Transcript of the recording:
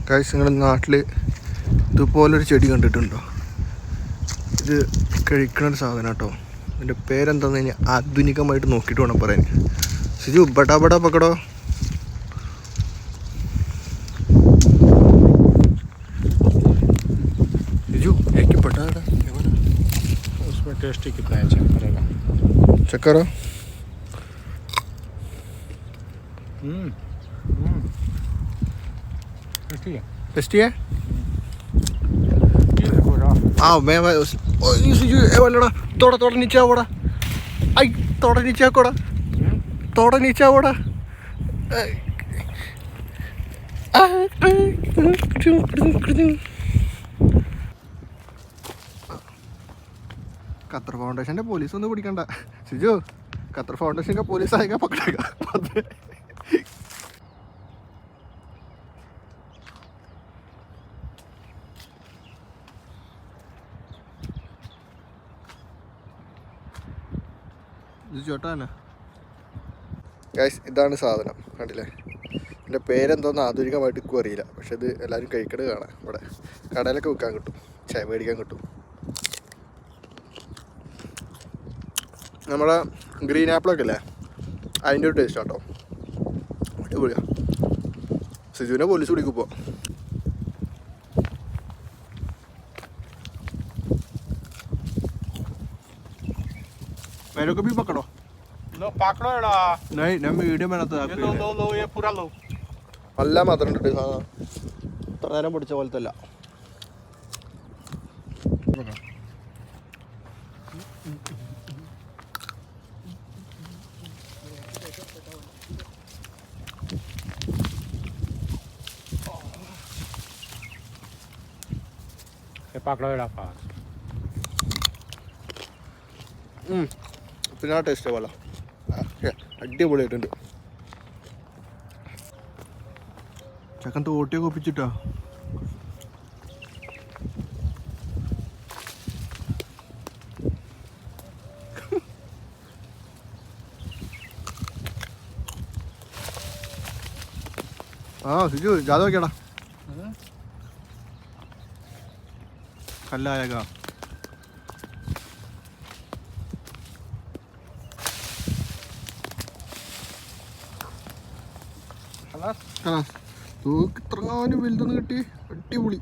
Guys, നിങ്ങളുടെ നാട്ടിൽ ഇതുപോലൊരു ചെടി കണ്ടിട്ടുണ്ടോ? ഇത് കഴിക്കണൊരു സാധനം കേട്ടോ. ഇതിൻ്റെ പേരെന്താണെന്ന് കഴിഞ്ഞാൽ ആധുനികമായിട്ട് നോക്കിയിട്ട് വേണം പറയാൻ. സിജു ബടാ ബടാ പക്കടോ. സിജു एक बटा बड़ा उसमें टेस्ट ही कितना है चेक करो. टेस्टी है. हाँ मैं सिजु ए वाला थोड़ा थोड़ा नीचे आओ. आई थोड़ा नीचे आओ. थोड़ा नीचे आओ. ഖത്തർ ഫൗണ്ടേഷൻ്റെ പോലീസ് ഒന്നും പിടിക്കണ്ട സിജു. ഖത്തർ ഫൗണ്ടേഷൻ का पुलिस आएगा पकड़ेगा. ഇത് ചോട്ടാണ് ഗൈസ്. ഇതാണ് സാധനം, കണ്ടില്ലേ? ഇതിൻ്റെ പേരെന്തോന്ന് ആധുനികമായിട്ട് എനിക്കും അറിയില്ല. പക്ഷെ ഇത് എല്ലാവരും കഴിക്കണത് കാണാം. ഇവിടെ കടയിലൊക്കെ വിൽക്കാൻ കിട്ടും, ചായ മേടിക്കാൻ കിട്ടും. നമ്മുടെ ഗ്രീൻ ആപ്പിളൊക്കെ ഇല്ലേ, അതിൻ്റെ ഒരു ടേസ്റ്റ് കേട്ടോ. അടിപൊളിയാ. സിജുവിനെ പോലീസ് പിടിക്കും ഇപ്പോൾ. मेरे को भी पकड़ो. लो पकड़ो एड़ा. नहीं मैं वीडियो बनाता ये लो ये पूरा लो. നല്ല മാത്രം ഉണ്ട് സാധനം. ഇത്ര നേരം പിടിച്ച പോലത്തെ അല്ല. पकड़ो एड़ा पास. പിന്നെ ആ ടേസ്റ്റ് പോലെ അടിപൊളിയായിട്ടുണ്ട്. ചക്കൻ തോട്ടിയൊക്കെ ഒപ്പിച്ചിട്ടാ. സിജു ജാത നോക്കിയാടാ. കല്ലായക തൂക്ക് ഇത്രങ്ങാനും വലുതൊന്ന് കിട്ടി. അടിപൊളി.